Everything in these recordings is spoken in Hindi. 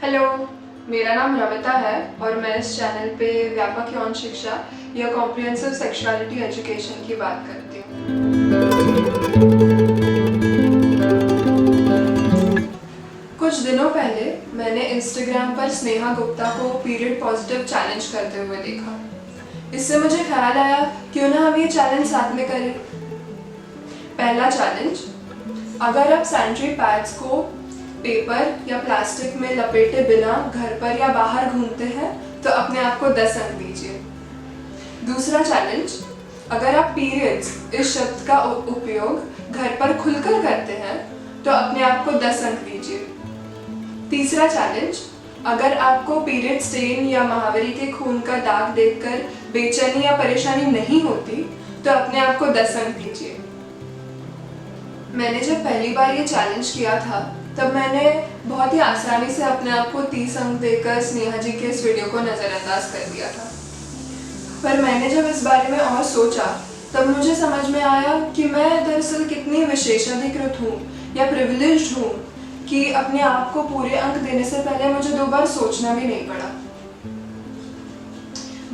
हेलो, मेरा नाम रविता है और मैं इस चैनल पे व्यापक यौन शिक्षा या कॉम्प्रिहेंसिव सेक्सुअलिटी एजुकेशन की बात करती हूँ। कुछ दिनों पहले मैंने इंस्टाग्राम पर स्नेहा गुप्ता को पीरियड पॉजिटिव चैलेंज करते हुए देखा। इससे मुझे ख्याल आया क्यों ना हम ये चैलेंज साथ में करें। पहला चैलेंज, अगर आप सैनिटरी पैड्स को पेपर या प्लास्टिक में लपेटे बिना घर पर या बाहर घूमते हैं तो अपने आप को 10 अंक दीजिए। दूसरा चैलेंज, अगर आप पीरियड्स इस शब्द का उपयोग घर पर खुलकर करते हैं तो अपने आप को 10 अंक दीजिए। तीसरा चैलेंज, अगर आपको पीरियड स्टेन या महावरी के खून का दाग देखकर बेचैनी या परेशानी नहीं होती तो अपने आप को 10 अंक दीजिए। मैंने जब पहली बार ये चैलेंज किया था तब मैंने बहुत ही आसानी से अपने आप को 30 अंक देकर स्नेहा जी के इस वीडियो को नज़रअंदाज कर दिया था। पर मैंने जब इस बारे में और सोचा तब मुझे समझ में आया कि मैं दरअसल कितनी विशेषाधिकृत हूँ या प्रिविलेज्ड हूँ कि अपने आप को पूरे अंक देने से पहले मुझे 2 बार सोचना भी नहीं पड़ा।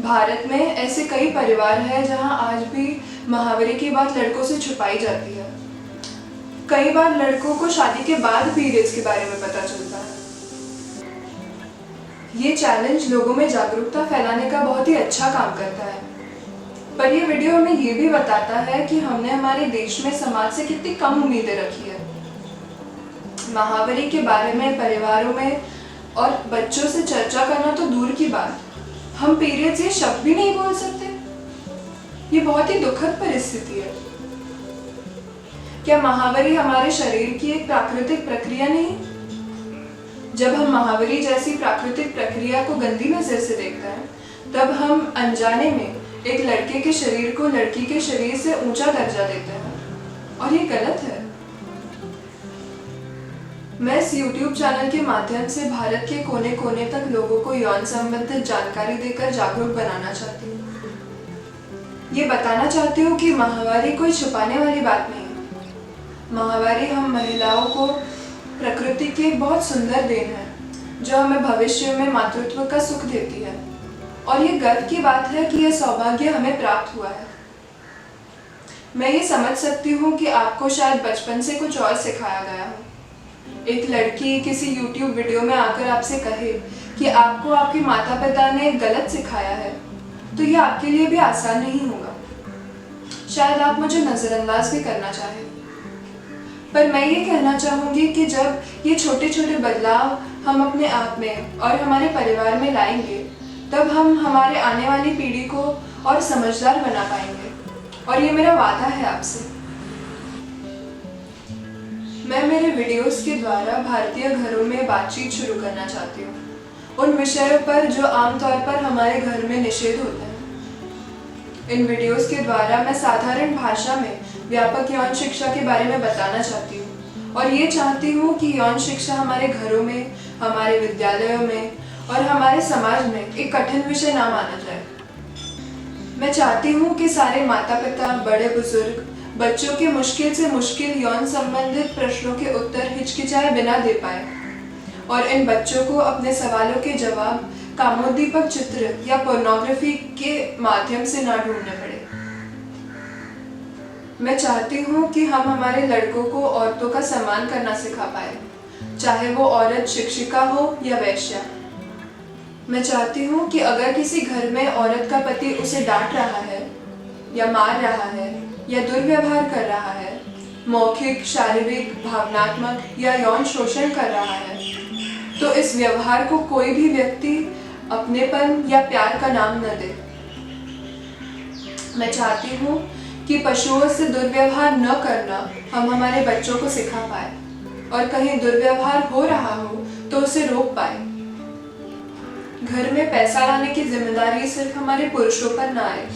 भारत में ऐसे कई परिवार हैं जहाँ आज भी महावरी की बात लड़कों से छुपाई जाती है। कई बार लड़कों को शादी के बाद पीरियड्स के बारे में पता चलता है। ये चैलेंज लोगों में जागरूकता फैलाने का बहुत ही अच्छा काम करता है, पर ये वीडियो हमें ये भी बताता है कि हमने हमारे देश में समाज से कितनी कम उम्मीदें रखी है। महावरी के बारे में परिवारों में और बच्चों से चर्चा करना तो दूर की बात, हम पीरियड्स ये शब्द भी नहीं बोल सकते। ये बहुत ही दुखद परिस्थिति है। क्या महावरी हमारे शरीर की एक प्राकृतिक प्रक्रिया नहीं? जब हम महावरी जैसी प्राकृतिक प्रक्रिया को गंदी नजर से देखते हैं तब हम अनजाने में एक लड़के के शरीर को लड़की के शरीर से ऊंचा दर्जा देते हैं और ये गलत है। मैं इस YouTube चैनल के माध्यम से भारत के कोने कोने तक लोगों को यौन संबंधित जानकारी देकर जागरूक बनाना चाहती हूँ। ये बताना चाहती हूँ कि माहवारी कोई छुपाने वाली बात नहीं। माहवारी हम महिलाओं को प्रकृति की एक बहुत सुंदर देन है जो हमें भविष्य में मातृत्व का सुख देती है और ये गर्व की बात है कि यह सौभाग्य हमें प्राप्त हुआ है। मैं ये समझ सकती हूँ कि आपको शायद बचपन से कुछ और सिखाया गया हो। एक लड़की किसी YouTube वीडियो में आकर आपसे कहे कि आपको आपके माता पिता ने गलत सिखाया है तो ये आपके लिए भी आसान नहीं होगा। शायद आप मुझे नज़रअंदाज भी करना चाहें, पर मैं ये कहना चाहूँगी कि जब ये छोटे छोटे बदलाव हम अपने आप में और हमारे परिवार में लाएंगे तब हम हमारे आने वाली पीढ़ी को और समझदार बना पाएंगे और ये मेरा वादा है आपसे। मैं मेरे वीडियोस के द्वारा भारतीय घरों में बातचीत शुरू करना चाहती हूँ, उन विषयों पर जो आमतौर पर हमारे घर में निषेध होते हैं। इन वीडियोस के द्वारा मैं साधारण भाषा में व्यापक यौन शिक्षा के बारे में बताना चाहती हूँ और ये चाहती हूँ कि यौन शिक्षा हमारे घरों में, हमारे विद्यालयों में और हमारे समाज में एक कठिन विषय ना माना जाए। मैं चाहती हूँ कि सारे माता पिता, बड़े बुजुर्ग बच्चों के मुश्किल से मुश्किल यौन संबंधित प्रश्नों के उत्तर हिचकिचाए बिना दे पाए और इन बच्चों को अपने सवालों के जवाब कामोद्दीपक चित्र या पोर्नोग्राफी के माध्यम से ना ढूंढने पड़े। मैं चाहती हूँ कि हम हमारे लड़कों को औरतों का सम्मान करना सिखा पाए, चाहे वो औरत शिक्षिका हो या वैश्या। मैं चाहती हूँ कि अगर किसी घर में औरत का पति उसे डांट रहा है या मार रहा है या दुर्व्यवहार कर रहा है, मौखिक, शारीरिक, भावनात्मक या यौन शोषण कर रहा है, तो इस व्यवहार को कोई भी व्यक्ति अपनेपन या प्यार का नाम न दे। मैं चाहती हूँ कि पशुओं से दुर्व्यवहार न करना हम हमारे बच्चों को सिखा पाए और कहीं दुर्व्यवहार हो रहा हो तो उसे रोक पाए। घर में पैसा लाने की जिम्मेदारी सिर्फ हमारे पुरुषों पर ना आए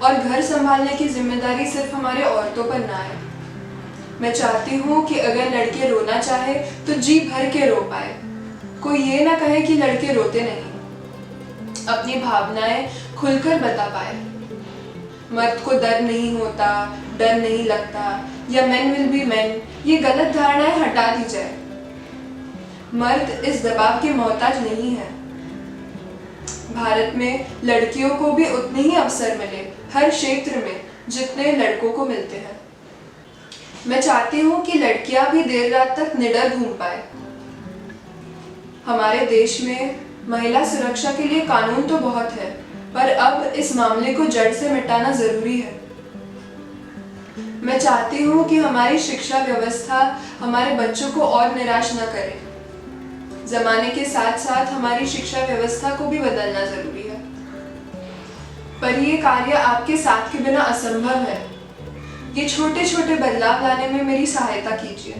और घर संभालने की जिम्मेदारी सिर्फ हमारे औरतों पर ना आए। मैं चाहती हूँ कि अगर लड़के रोना चाहे तो जी भर के रो पाए, कोई ये ना कहे कि लड़के रोते नहीं, अपनी भावनाएं खुलकर बता पाए। मर्द को डर नहीं होता, डर नहीं लगता या men will be men, ये गलत धारणाएं हटा दी जाए। मर्द इस दबाव के मोहताज नहीं है। भारत में लड़कियों को भी उतने ही अवसर मिले हर क्षेत्र में जितने लड़कों को मिलते हैं। मैं चाहती हूँ कि लड़कियां भी देर रात तक निडर घूम पाए। हमारे देश में महिला सुरक्षा के लिए कानून तो बहुत है, पर अब इस मामले को जड़ से मिटाना जरूरी है। मैं चाहती हूँ कि हमारी शिक्षा व्यवस्था हमारे बच्चों को और निराश न करे। जमाने के साथ साथ हमारी शिक्षा व्यवस्था को भी बदलना जरूरी है, पर यह कार्य आपके साथ के बिना असंभव है। ये छोटे छोटे बदलाव लाने में मेरी सहायता कीजिए।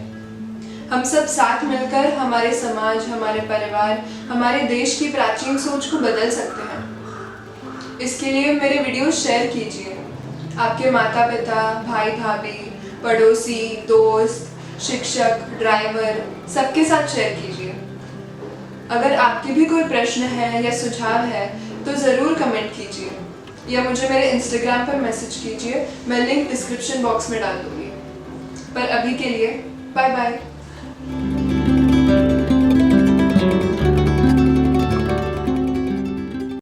हम सब साथ मिलकर हमारे समाज, हमारे परिवार, हमारे देश की प्राचीन सोच को बदल सकते हैं। इसके लिए मेरे वीडियो शेयर कीजिए। आपके माता पिता, भाई भाभी, पड़ोसी, दोस्त, शिक्षक, ड्राइवर सबके साथ शेयर कीजिए। अगर आपके भी कोई प्रश्न है या सुझाव है तो ज़रूर कमेंट कीजिए या मुझे मेरे इंस्टाग्राम पर मैसेज कीजिए। मैं लिंक डिस्क्रिप्शन बॉक्स में डाल दूँगी। पर अभी के लिए बाय बाय।